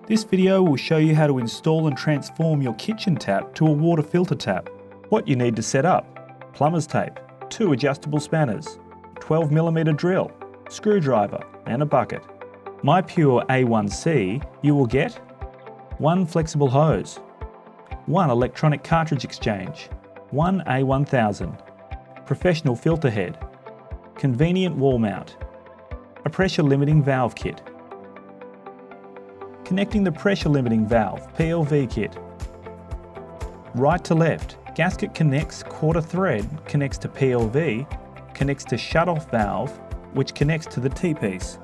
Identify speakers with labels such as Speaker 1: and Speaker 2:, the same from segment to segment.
Speaker 1: This video will show you how to install and transform your kitchen tap to a water filter tap. What you need to set up: plumber's tape, 2 adjustable spanners, 12mm drill, screwdriver and a bucket. Mypure A1C, you will get 1 flexible hose, 1 electronic cartridge exchange, 1 A1000, professional filter head, convenient wall mount, a pressure limiting valve kit, connecting the pressure limiting valve PLV kit, right to left, gasket connects, quarter thread connects to PLV, connects to shut-off valve, which connects to the T-piece.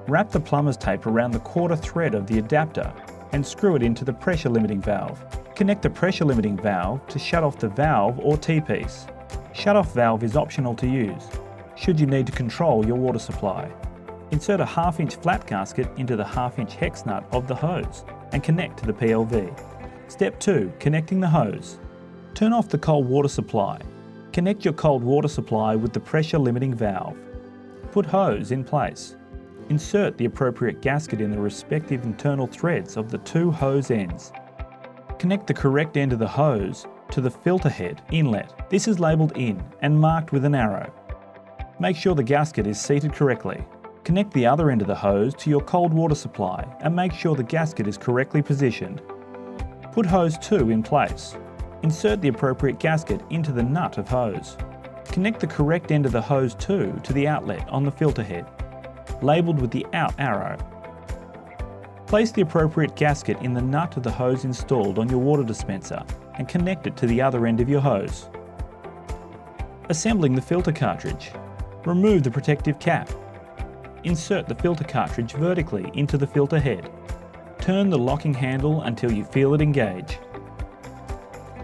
Speaker 1: Wrap the plumber's tape around the quarter thread of the adapter and screw it into the pressure limiting valve. Connect the pressure limiting valve to shut off the valve or T-piece. Shut-off valve is optional to use, should you need to control your water supply. Insert a 1/2-inch flat gasket into the 1/2-inch hex nut of the hose and connect to the PLV. Step 2. Connecting the hose. Turn off the cold water supply. Connect your cold water supply with the pressure limiting valve. Put hose in place. Insert the appropriate gasket in the respective internal threads of the 2 hose ends. Connect the correct end of the hose to the filter head inlet. This is labelled in and marked with an arrow. Make sure the gasket is seated correctly. Connect the other end of the hose to your cold water supply and make sure the gasket is correctly positioned. Put hose 2 in place. Insert the appropriate gasket into the nut of hose. Connect the correct end of the hose 2 to the outlet on the filter head, labelled with the out arrow. Place the appropriate gasket in the nut of the hose installed on your water dispenser and connect it to the other end of your hose. Assembling the filter cartridge. Remove the protective cap. Insert the filter cartridge vertically into the filter head. Turn the locking handle until you feel it engage.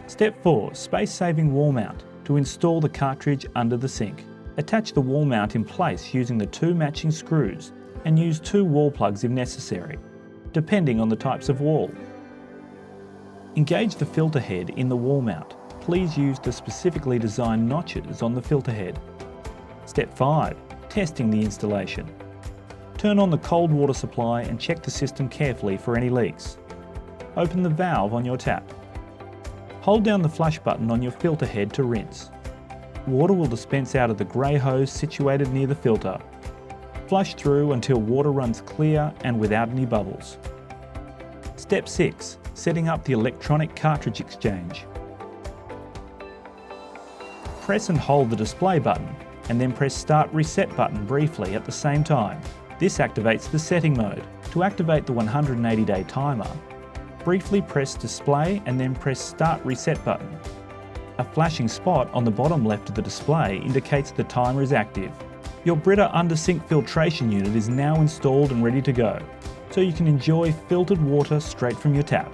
Speaker 1: Step 4. Space-saving wall mount to install the cartridge under the sink. Attach the wall mount in place using the 2 matching screws and use 2 wall plugs if necessary, depending on the types of wall. Engage the filter head in the wall mount. Please use the specifically designed notches on the filter head. Step 5. Testing the installation. Turn on the cold water supply and check the system carefully for any leaks. Open the valve on your tap. Hold down the flush button on your filter head to rinse. Water will dispense out of the grey hose situated near the filter. Flush through until water runs clear and without any bubbles. Step 6. Setting up the electronic cartridge exchange. Press and hold the display button and then press Start Reset button briefly at the same time. This activates the setting mode. To activate the 180-day timer, briefly press Display and then press Start Reset button. A flashing spot on the bottom left of the display indicates the timer is active. Your BRITA under-sink filtration unit is now installed and ready to go, so you can enjoy filtered water straight from your tap.